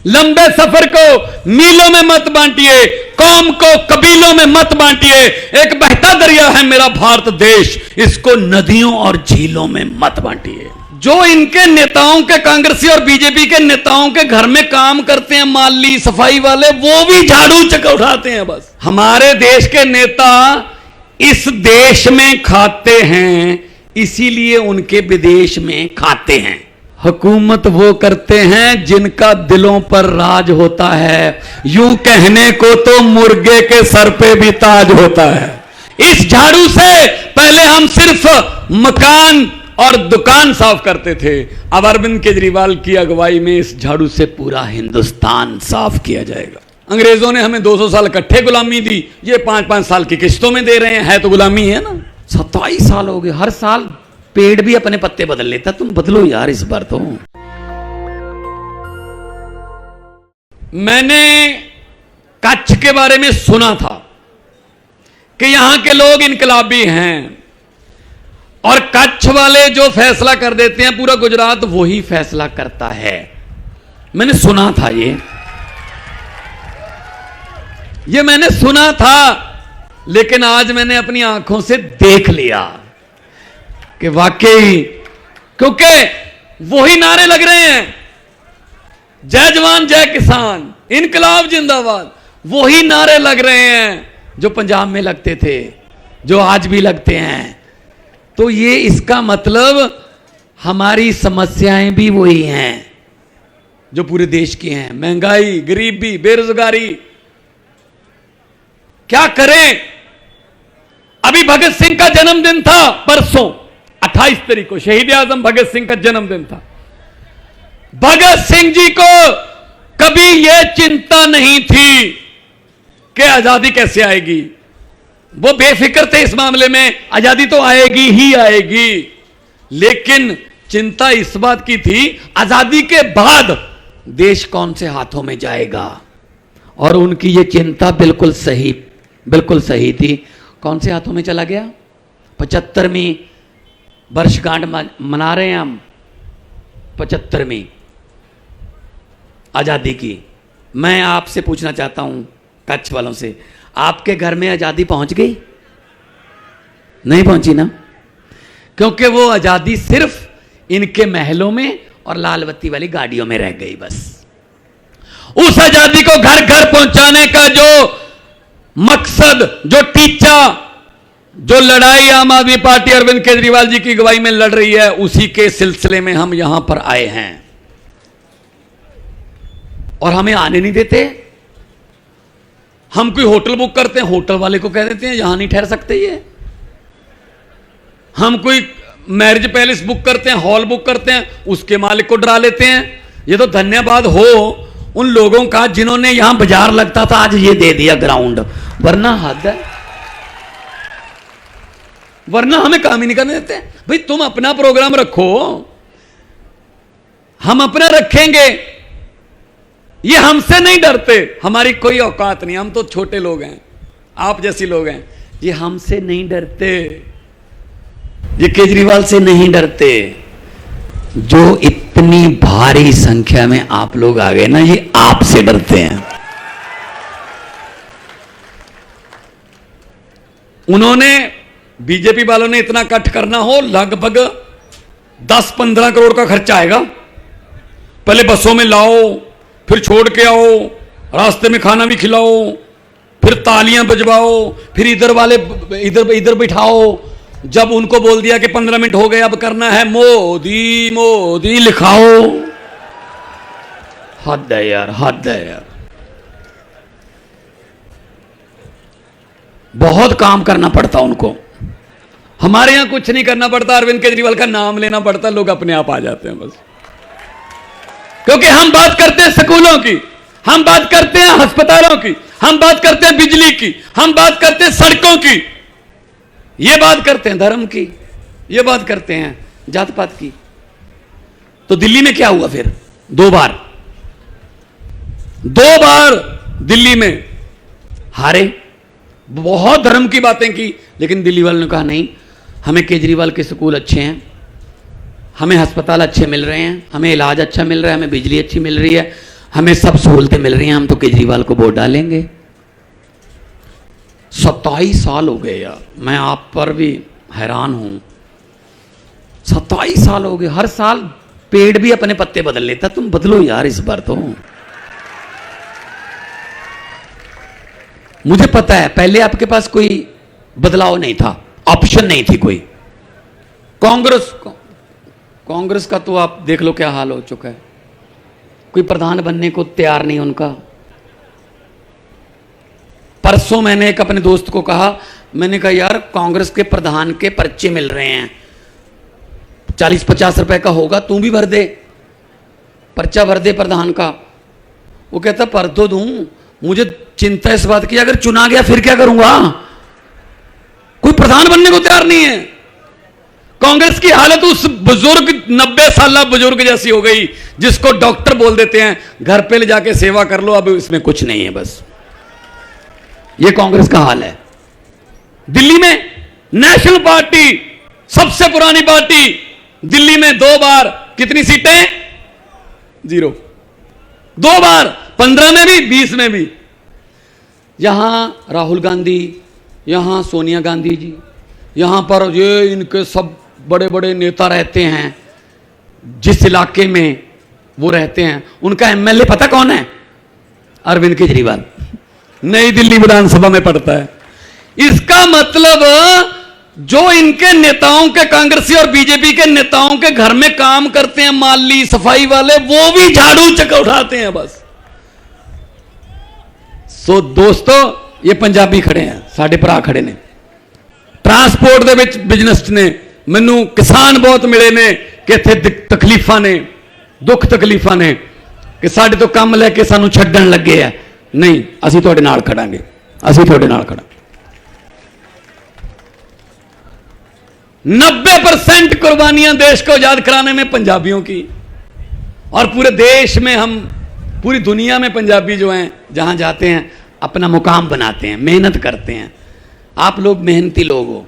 लंबे सफर को मीलों में मत बांटिए, कौम को कबीलों में मत बांटिए। एक बहता दरिया है मेरा भारत देश, इसको नदियों और झीलों में मत बांटिए। जो इनके नेताओं के, कांग्रेसी और बीजेपी के नेताओं के घर में काम करते हैं, माली सफाई वाले, वो भी झाड़ू चक्कर उठाते हैं बस। हमारे देश के नेता इस देश में खाते हैं, इसीलिए उनके विदेश में खाते हैं। हुकूमत वो करते हैं जिनका दिलों पर राज होता है। यूं कहने को तो मुर्गे के सर पे भी ताज होता है। इस झाड़ू से पहले हम सिर्फ मकान और दुकान साफ करते थे, अब अरविंद केजरीवाल की अगुवाई में इस झाड़ू से पूरा हिंदुस्तान साफ किया जाएगा। अंग्रेजों ने हमें 200 साल इकट्ठे गुलामी दी, ये 5-5 साल की किस्तों में दे रहे हैं, है तो गुलामी है ना। 27 साल हो गए, हर साल पेड़ भी अपने पत्ते बदल लेता, तुम बदलो यार इस बार तो। मैंने कच्छ के बारे में सुना था कि यहां के लोग इनकलाबी हैं और कच्छ वाले जो फैसला कर देते हैं पूरा गुजरात वही फैसला करता है। मैंने सुना था ये मैंने सुना था, लेकिन आज मैंने अपनी आंखों से देख लिया कि वाकई, क्योंकि वही नारे लग रहे हैं, जय जवान जय किसान, इनकलाब जिंदाबाद, वही नारे लग रहे हैं जो पंजाब में लगते थे, जो आज भी लगते हैं। तो ये इसका मतलब हमारी समस्याएं भी वही हैं जो पूरे देश की हैं, महंगाई, गरीबी, बेरोजगारी। क्या करें? अभी भगत सिंह का जन्मदिन था परसों 28 तारीख को, शहीद आजम भगत सिंह का जन्मदिन था। भगत सिंह जी को कभी यह चिंता नहीं थी कि आजादी कैसे आएगी, वो बेफिक्र थे इस मामले में, आजादी तो आएगी ही आएगी। लेकिन चिंता इस बात की थी आजादी के बाद देश कौन से हाथों में जाएगा, और उनकी ये चिंता बिल्कुल सही थी। कौन से हाथों में चला गया? 75वीं वर्षगांठ मना रहे हैं हम, 75वीं आजादी की। मैं आपसे पूछना चाहता हूं, कच्छ वालों से, आपके घर में आजादी पहुंच गई? नहीं पहुंची ना, क्योंकि वो आजादी सिर्फ इनके महलों में और लाल बत्ती वाली गाड़ियों में रह गई बस। उस आजादी को घर घर पहुंचाने का जो मकसद, जो टीचा, जो लड़ाई आम आदमी पार्टी अरविंद केजरीवाल जी की अगुवाई में लड़ रही है, उसी के सिलसिले में हम यहां पर आए हैं। और हमें आने नहीं देते। हम कोई होटल बुक करते हैं, होटल वाले को कह देते हैं यहां नहीं ठहर सकते ये। हम कोई मैरिज पैलेस बुक करते हैं, हॉल बुक करते हैं, उसके मालिक को डरा लेते हैं। ये तो धन्यवाद हो उन लोगों का जिन्होंने यहां बाजार लगता था आज ये दे दिया ग्राउंड, वरना हद है, वरना हमें काम ही नहीं करने देते। भाई तुम अपना प्रोग्राम रखो, हम अपना रखेंगे। ये हमसे नहीं डरते, हमारी कोई औकात नहीं, हम तो छोटे लोग हैं, आप जैसी लोग हैं। ये हमसे नहीं डरते, ये केजरीवाल से नहीं डरते। जो इतनी भारी संख्या में आप लोग आ गए ना, ये आपसे डरते हैं। उन्होंने, बीजेपी वालों ने इतना कट करना हो, लगभग 10-15 करोड़ का खर्चा आएगा। पहले बसों में लाओ, फिर छोड़ के आओ, रास्ते में खाना भी खिलाओ, फिर तालियां बजवाओ, फिर इधर वाले इधर बिठाओ। जब उनको बोल दिया कि 15 मिनट हो गए, अब करना है मोदी मोदी लिखाओ। हद है यार, हद है यार। बहुत काम करना पड़ता उनको, हमारे यहां कुछ नहीं करना पड़ता। अरविंद केजरीवाल का नाम लेना पड़ता, लोग अपने आप आ जाते हैं बस। क्योंकि हम बात करते हैं स्कूलों की, हम बात करते हैं अस्पतालों की, हम बात करते हैं बिजली की, हम बात करते हैं सड़कों की, ये बात करते हैं धर्म की, ये बात करते हैं जात पात की। तो दिल्ली में क्या हुआ फिर? 2 बार दिल्ली में हारे। बहुत धर्म की बातें की, लेकिन दिल्ली वालों ने कहा नहीं, हमें केजरीवाल के स्कूल अच्छे हैं, हमें अस्पताल अच्छे मिल रहे हैं, हमें इलाज अच्छा मिल रहा है, हमें बिजली अच्छी मिल रही है, हमें सब सहूलतें मिल रही हैं, हम तो केजरीवाल को वोट डालेंगे। 27 साल हो गए यार, मैं आप पर भी हैरान हूं। 27 साल हो गए, हर साल पेड़ भी अपने पत्ते बदल लेता, तुम बदलो यार इस बार तो। मुझे पता है पहले आपके पास कोई बदलाव नहीं था, ऑप्शन नहीं थी कोई। कांग्रेस का तो आप देख लो क्या हाल हो चुका है, कोई प्रधान बनने को तैयार नहीं उनका। परसों मैंने एक अपने दोस्त को कहा, मैंने कहा यार कांग्रेस के प्रधान के पर्चे मिल रहे हैं, 40-50 रुपए का होगा, तू भी भर दे, पर्चा भर दे प्रधान का। वो कहता भर तो दूं, मुझे चिंता इस बात की अगर चुना गया फिर क्या करूंगा। कोई प्रधान बनने को तैयार नहीं है। कांग्रेस की हालत उस बुजुर्ग 90 साल बुजुर्ग जैसी हो गई जिसको डॉक्टर बोल देते हैं घर पे ले जाके सेवा कर लो, अब इसमें कुछ नहीं है, बस ये कांग्रेस का हाल है। दिल्ली में नेशनल पार्टी सबसे पुरानी पार्टी, दिल्ली में 2 बार कितनी सीटें? 0। 2 बार, 15 में भी 20 में भी। यहां राहुल गांधी, यहां सोनिया गांधी जी, यहां पर ये इनके सब बड़े बड़े नेता रहते हैं, जिस इलाके में वो रहते हैं उनका एमएलए पता कौन है? अरविंद केजरीवाल, नई दिल्ली विधानसभा में पड़ता है। इसका मतलब जो इनके नेताओं के, कांग्रेसी और बीजेपी के नेताओं के घर में काम करते हैं, माली सफाई वाले, वो भी झाड़ू चक्कर उठाते हैं बस। सो दोस्तों, ये पंजाबी खड़े हैं, साढ़े भरा खड़े ने ट्रांसपोर्ट दे विच बिजनेस ने, मैनू किसान बहुत मिले ने कि इत्थे तकलीफां ने, दुख तकलीफां ने कि साडे तो काम लैके सानू छड्डण लगे है। नहीं, असीं तुहाडे नाल खड़ांगे, असीं तुहाडे नाल खड़ा। 90% कुर्बानियां देश को आजाद कराने में पंजाबियों की, और पूरे देश में हम, पूरी दुनिया में पंजाबी जो हैं जहां जाते हैं अपना मुकाम बनाते हैं, मेहनत करते हैं। आप लोग मेहनती लोग हो,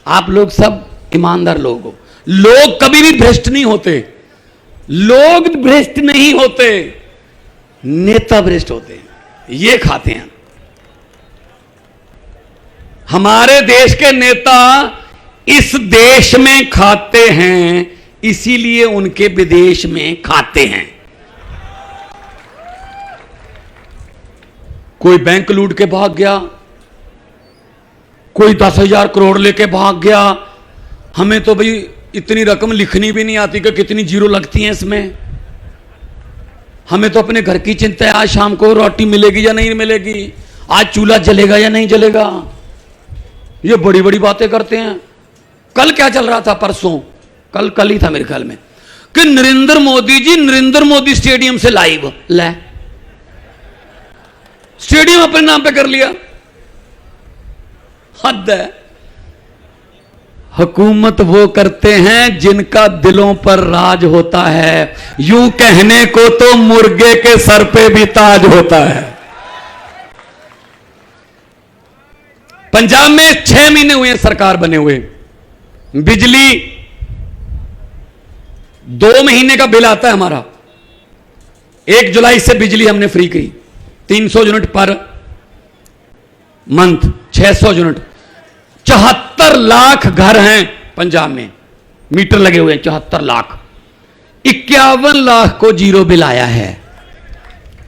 आप लोग सब ईमानदार लोग हो। लोग कभी भी भ्रष्ट नहीं होते, लोग भ्रष्ट नहीं होते, नेता भ्रष्ट होते हैं, ये खाते हैं। हमारे देश के नेता इस देश में खाते हैं, इसीलिए उनके विदेश में खाते हैं। कोई बैंक लूट के भाग गया, कोई 10,000 करोड़ लेके भाग गया। हमें तो भाई इतनी रकम लिखनी भी नहीं आती कि कितनी जीरो लगती हैं इसमें। हमें तो अपने घर की चिंता है, आज शाम को रोटी मिलेगी या नहीं मिलेगी, आज चूल्हा जलेगा या नहीं जलेगा। ये बड़ी बड़ी बातें करते हैं। कल क्या चल रहा था, परसों, कल ही था मेरे ख्याल में, कि नरेंद्र मोदी जी नरेंद्र मोदी स्टेडियम से लाइव, ले स्टेडियम अपने नाम पे कर लिया। हद है। हुकूमत वो करते हैं जिनका दिलों पर राज होता है। यूं कहने को तो मुर्गे के सर पे भी ताज होता है। पंजाब में 6 महीने हुए हैं सरकार बने हुए, बिजली 2 महीने का बिल आता है हमारा। 1 जुलाई से बिजली हमने फ्री की, 300 unit per month, 600 unit. 74 lakh घर हैं पंजाब में, मीटर लगे हुए हैं 74 लाख। 51 लाख को जीरो बिल आया है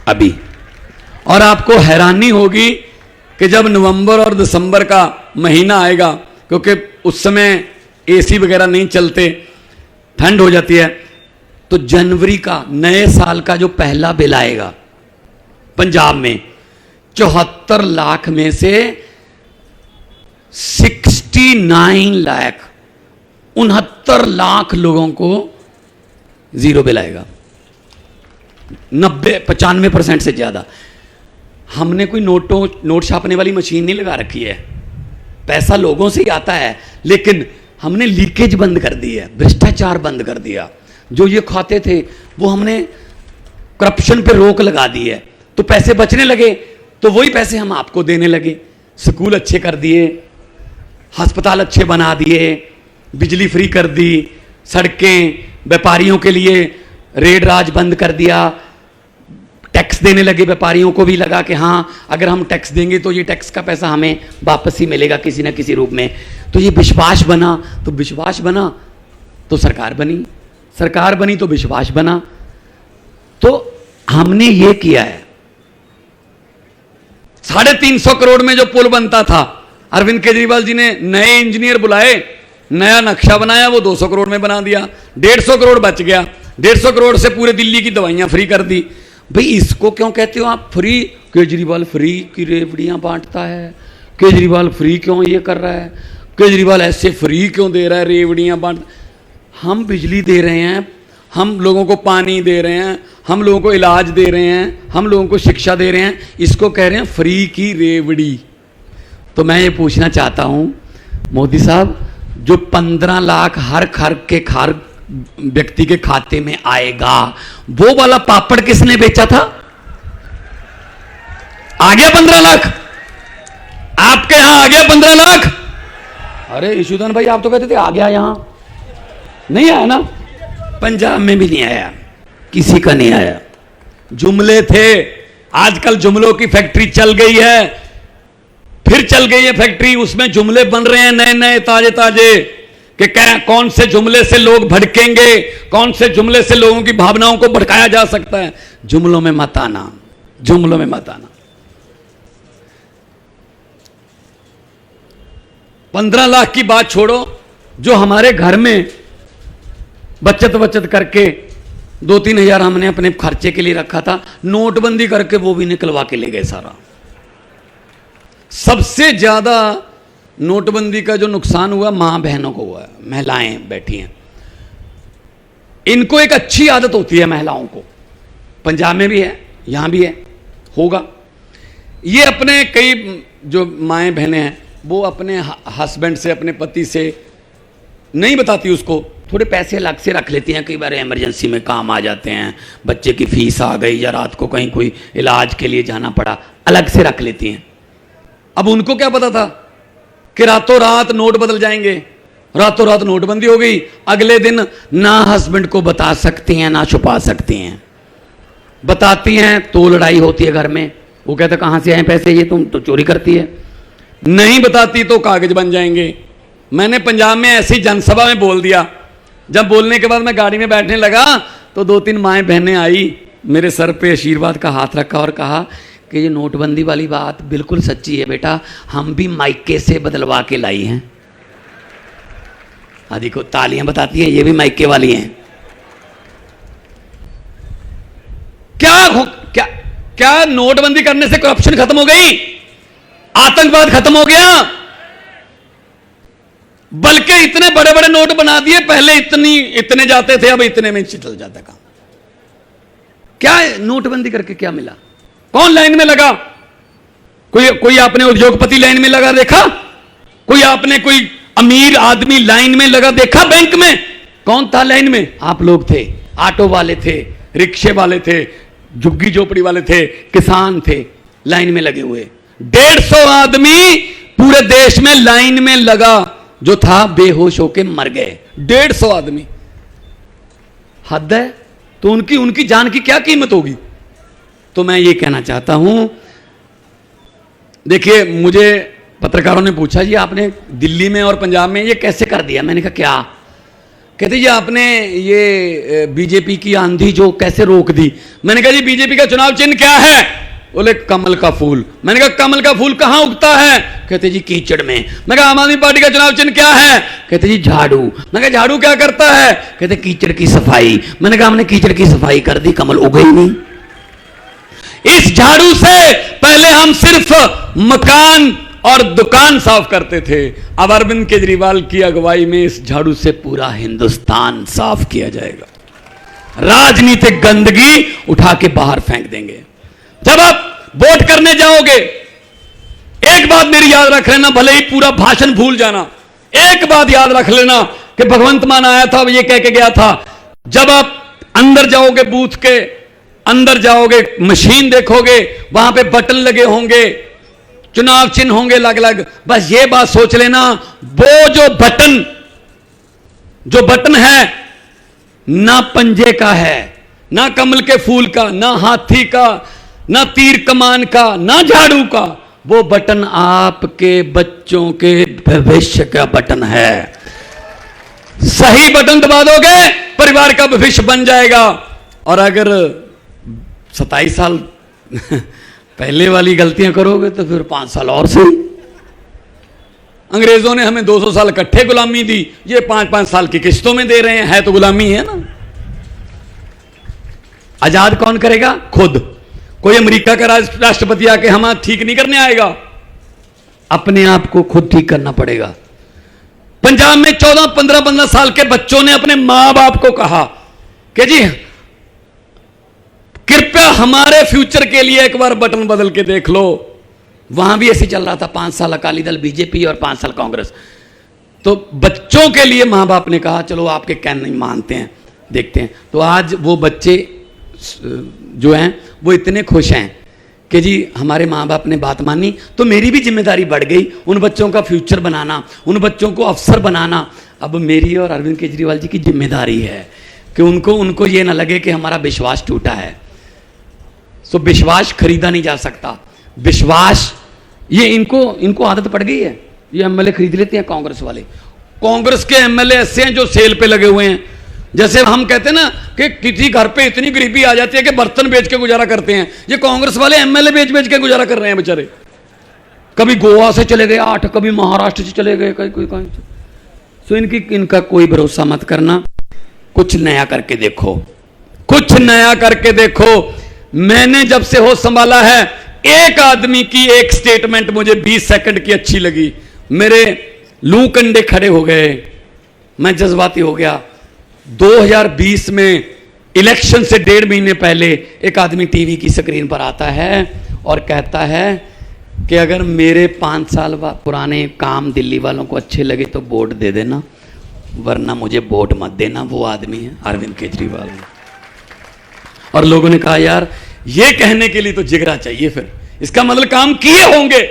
अभी। और आपको हैरानी होगी कि जब नवंबर और दिसंबर का महीना आएगा, क्योंकि उस समय एसी वगैरह नहीं चलते, ठंड हो जाती है, तो जनवरी का, नए साल का जो पहला बिल आएगा पंजाब में, 74 लाख में से 69 लाख, 69 लाख लोगों को जीरो बिल आएगा। 95% से ज्यादा। हमने कोई नोट छापने वाली मशीन नहीं लगा रखी है, पैसा लोगों से ही आता है, लेकिन हमने लीकेज बंद कर दी है, भ्रष्टाचार बंद कर दिया। जो ये खाते थे वो हमने करप्शन पे रोक लगा दी है, तो पैसे बचने लगे, तो वही पैसे हम आपको देने लगे। स्कूल अच्छे कर दिए, अस्पताल अच्छे बना दिए, बिजली फ्री कर दी, सड़कें, व्यापारियों के लिए रेड राज बंद कर दिया, टैक्स देने लगे, व्यापारियों को भी लगा कि हाँ अगर हम टैक्स देंगे तो ये टैक्स का पैसा हमें वापस ही मिलेगा किसी ना किसी रूप में। तो ये विश्वास बना, तो विश्वास बना तो सरकार बनी, सरकार बनी तो विश्वास बना। तो हमने ये किया है, 350 करोड़ में जो पुल बनता था, अरविंद केजरीवाल जी ने नए इंजीनियर बुलाए, नया नक्शा बनाया, वो 200 करोड़ में बना दिया, 150 करोड़ बच गया। 150 करोड़ से पूरे दिल्ली की दवाइयां फ्री कर दी। भाई इसको क्यों कहते हो आप फ्री? केजरीवाल फ्री की रेवड़ियां बांटता है, केजरीवाल फ्री क्यों ये कर रहा है, केजरीवाल ऐसे फ्री क्यों दे रहा है रेवड़ियां बांट। हम बिजली दे रहे हैं, हम लोगों को पानी दे रहे हैं, हम लोगों को इलाज दे रहे हैं, हम लोगों को शिक्षा दे रहे हैं, इसको कह रहे हैं फ्री की रेवड़ी। तो मैं ये पूछना चाहता हूं मोदी साहब, जो 15 लाख हर व्यक्ति के खाते में आएगा, वो वाला पापड़ किसने बेचा था? आ गया 15 लाख? आपके यहां आ गया 15 लाख? अरे ईशुदान भाई आप तो कहते थे आ गया, यहां नहीं आया ना? पंजाब में भी नहीं आया, किसी का नहीं आया। जुमले थे, आजकल जुमलों की फैक्ट्री चल गई है, फिर चल गई है फैक्ट्री, उसमें जुमले बन रहे हैं नए नए ताजे ताजे कि कौन से जुमले से लोग भड़केंगे, कौन से जुमले से लोगों की भावनाओं को भड़काया जा सकता है। जुमलों में मत आना, जुमलों में मत आना। 15 लाख की बात छोड़ो, जो हमारे घर में बचत करके 2-3 हजार हमने अपने खर्चे के लिए रखा था, नोटबंदी करके वो भी निकलवा के ले गए सारा। सबसे ज्यादा नोटबंदी का जो नुकसान हुआ मां बहनों को हुआ है, महिलाएं बैठी हैं। इनको एक अच्छी आदत होती है महिलाओं को, पंजाब में भी है, यहां भी है, होगा। ये अपने कई जो माएं बहनें हैं वो अपने हस्बैंड से, अपने पति से नहीं बताती, उसको थोड़े पैसे अलग से रख लेती हैं, कई बार इमरजेंसी में काम आ जाते हैं, बच्चे की फीस आ गई या रात को कहीं कोई इलाज के लिए जाना पड़ा, अलग से रख लेती हैं। अब उनको क्या पता था कि रातों रात नोट बदल जाएंगे, रातों रात नोटबंदी हो गई, अगले दिन ना हस्बैंड को बता सकती हैं ना छुपा सकती हैं। बताती हैं तो लड़ाई होती है घर में, वो कहते कहां से आए पैसे, ये तुम तो चोरी करती है। नहीं बताती तो कागज बन जाएंगे। मैंने पंजाब में ऐसी जनसभा में बोल दिया, जब बोलने के बाद मैं गाड़ी में बैठने लगा तो 2-3 माएँ बहनें आई, मेरे सर पे आशीर्वाद का हाथ रखा और कहा कि ये नोटबंदी वाली बात बिल्कुल सच्ची है बेटा, हम भी मायके से बदलवा के लाई हैं। आदि को तालियां बताती हैं, ये भी मायके वाली हैं। क्या नोटबंदी करने से करप्शन खत्म हो गई, आतंकवाद खत्म हो गया? बल्कि इतने बड़े बड़े नोट बना दिए, पहले इतने जाते थे, अब इतने में चल जाता काम। क्या नोटबंदी करके क्या मिला? कौन लाइन में लगा? कोई आपने उद्योगपति लाइन में लगा देखा? कोई आपने कोई अमीर आदमी लाइन में लगा देखा? बैंक में कौन था लाइन में? आप लोग थे, ऑटो वाले थे, रिक्शे वाले थे, झुग्गी झोपड़ी वाले थे, किसान थे, लाइन में लगे हुए। 150 आदमी पूरे देश में लाइन में लगा, जो था बेहोश होके मर गए। 150 आदमी, हद है। तो उनकी जान की क्या कीमत होगी? तो मैं ये कहना चाहता हूं, देखिए मुझे पत्रकारों ने पूछा जी आपने दिल्ली में और पंजाब में ये कैसे कर दिया? मैंने कहा क्या? कहते जी आपने ये बीजेपी की आंधी जो कैसे रोक दी? मैंने कहा जी बीजेपी का चुनाव चिन्ह क्या है? बोले कमल का फूल। मैंने कहा कमल का फूल कहां उगता है? कहते जी कीचड़ में। मैं कहा आम आदमी पार्टी का चुनाव चिन्ह क्या है? कहते जी झाड़ू। मैं कहा झाड़ू क्या करता है? कहते कीचड़ की सफाई। मैंने कहा हमने कीचड़ की सफाई कर दी, कमल उगा ही नहीं। इस झाड़ू से पहले हम सिर्फ मकान और दुकान साफ करते थे, अब अरविंद केजरीवाल की अगुवाई में इस झाड़ू से पूरा हिंदुस्तान साफ किया जाएगा। राजनीतिक गंदगी उठा के बाहर फेंक देंगे। जब आप वोट करने जाओगे, एक बात मेरी याद रख लेना, भले ही पूरा भाषण भूल जाना, एक बात याद रख लेना कि भगवंत मान आया था, ये कह के गया था, जब आप अंदर जाओगे, बूथ के अंदर जाओगे, मशीन देखोगे, वहां पे बटन लगे होंगे, चुनाव चिन्ह होंगे अलग अलग। बस ये बात सोच लेना, वो जो बटन है ना पंजे का है ना कमल के फूल का, ना हाथी का, ना तीर कमान का, ना झाड़ू का, वो बटन आपके बच्चों के भविष्य का बटन है। सही बटन दबा दोगे, परिवार का भविष्य बन जाएगा। और अगर 27 साल पहले वाली गलतियां करोगे तो फिर 5 साल और सही। अंग्रेजों ने हमें 200 साल इकट्ठे गुलामी दी, ये 5-5 साल की किस्तों में दे रहे हैं, है तो गुलामी है ना। आजाद कौन करेगा? खुद। कोई अमेरिका का राष्ट्रपति आके हम ठीक नहीं करने आएगा, अपने आप को खुद ठीक करना पड़ेगा। पंजाब में 14-15 साल के बच्चों ने अपने मां बाप को कहा कि जी कृपया हमारे फ्यूचर के लिए एक बार बटन बदल के देख लो। वहां भी ऐसे चल रहा था, 5 साल अकाली दल बीजेपी और 5 साल कांग्रेस। तो बच्चों के लिए मां बाप ने कहा चलो आपके कहने नहीं मानते हैं, देखते हैं। तो आज वो बच्चे जो हैं वो इतने खुश हैं कि जी हमारे माँ बाप ने बात मानी, तो मेरी भी जिम्मेदारी बढ़ गई, उन बच्चों का फ्यूचर बनाना, उन बच्चों को अफसर बनाना। अब मेरी और अरविंद केजरीवाल जी की जिम्मेदारी है कि उनको ये ना लगे कि हमारा विश्वास टूटा है। सो विश्वास खरीदा नहीं जा सकता। विश्वास ये इनको आदत पड़ गई है, ये एमएलए खरीद लेते हैं कांग्रेस वाले। कांग्रेस के एमएलए ऐसे हैं जो सेल पे लगे हुए हैं। जैसे हम कहते हैं ना कि किसी घर पे इतनी गरीबी आ जाती है कि बर्तन बेच के गुजारा करते हैं, ये कांग्रेस वाले एमएलए बेच के गुजारा कर रहे हैं बेचारे। कभी गोवा से चले गए 8, कभी महाराष्ट्र से चले गए, कहीं। सो इनका कोई भरोसा मत करना, कुछ नया करके देखो, कुछ नया करके देखो। मैंने जब से होश संभाला है, एक आदमी की एक स्टेटमेंट मुझे 20 सेकंड की अच्छी लगी, मेरे लू कंडे खड़े हो गए, मैं जज्बाती हो गया। 2020 में इलेक्शन से 1.5 महीने पहले एक आदमी टीवी की स्क्रीन पर आता है और कहता है कि अगर मेरे 5 साल पुराने काम दिल्ली वालों को अच्छे लगे तो वोट दे देना, वरना मुझे वोट मत देना। वो आदमी है अरविंद केजरीवाल। और लोगों ने कहा यार ये कहने के लिए तो जिगरा चाहिए, फिर इसका मतलब काम किए होंगे,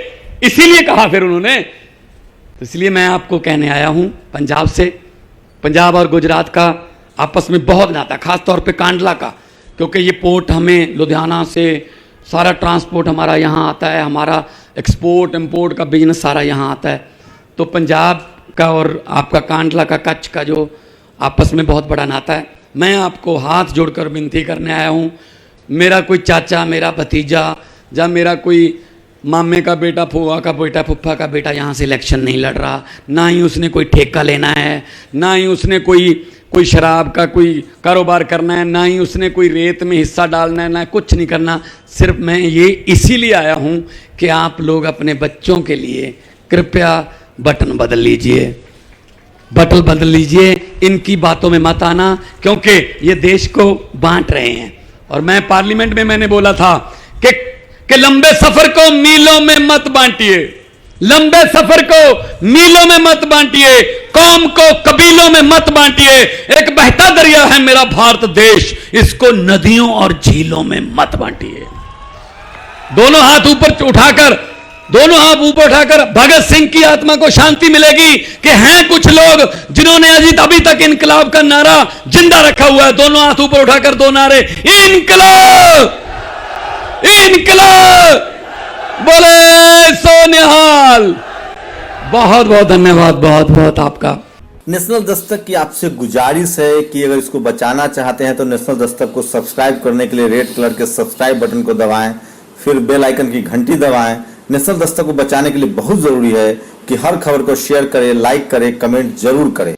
इसीलिए कहा फिर उन्होंने। तो इसलिए मैं आपको कहने आया हूं, पंजाब से, पंजाब और गुजरात का आपस में बहुत नाता, खास तौर पे कांडला का, क्योंकि ये पोर्ट हमें लुधियाना से सारा ट्रांसपोर्ट हमारा यहाँ आता है, हमारा एक्सपोर्ट इंपोर्ट का बिजनेस सारा यहाँ आता है। तो पंजाब का और आपका कांडला का, कच्छ का जो आपस में बहुत बड़ा नाता है। मैं आपको हाथ जोड़कर विनती करने आया हूँ, मेरा कोई चाचा, मेरा भतीजा या मेरा कोई मामे का बेटा, फूफा का बेटा, फुफ्फा का बेटा यहाँ से इलेक्शन नहीं लड़ रहा, ना ही उसने कोई ठेका लेना है, ना ही उसने कोई शराब का कोई कारोबार करना है, ना ही उसने कोई रेत में हिस्सा डालना है, ना कुछ नहीं करना। सिर्फ मैं ये इसीलिए आया हूँ कि आप लोग अपने बच्चों के लिए कृपया बटन बदल लीजिए, बटन बदल लीजिए, इनकी बातों में मत आना, क्योंकि ये देश को बांट रहे हैं। और मैं पार्लियामेंट में मैंने बोला था कि लंबे सफर को मीलों में मत बांटिए, लंबे सफर को मीलों में मत बांटिए, कौम को कबीलों में मत बांटिए। एक बहता दरिया है मेरा भारत देश, इसको नदियों और झीलों में मत बांटिए। दोनों हाथ ऊपर उठाकर भगत सिंह की आत्मा को शांति मिलेगी कि हैं कुछ लोग जिन्होंने अभी तक इनकलाब का नारा जिंदा रखा हुआ है। दोनों हाथ ऊपर उठाकर 2 नारे, इनकलाब, इनकलाब, बोले सोनिहाल। बहुत बहुत धन्यवाद, बहुत बहुत आपका। नेशनल दस्तक की आपसे गुजारिश है कि अगर इसको बचाना चाहते हैं तो नेशनल दस्तक को सब्सक्राइब करने के लिए रेड कलर के सब्सक्राइब बटन को दबाएं, फिर बेल आइकन की घंटी दबाएं। नेशनल दस्तक को बचाने के लिए बहुत जरूरी है कि हर खबर को शेयर करें, लाइक करें, कमेंट जरूर करें।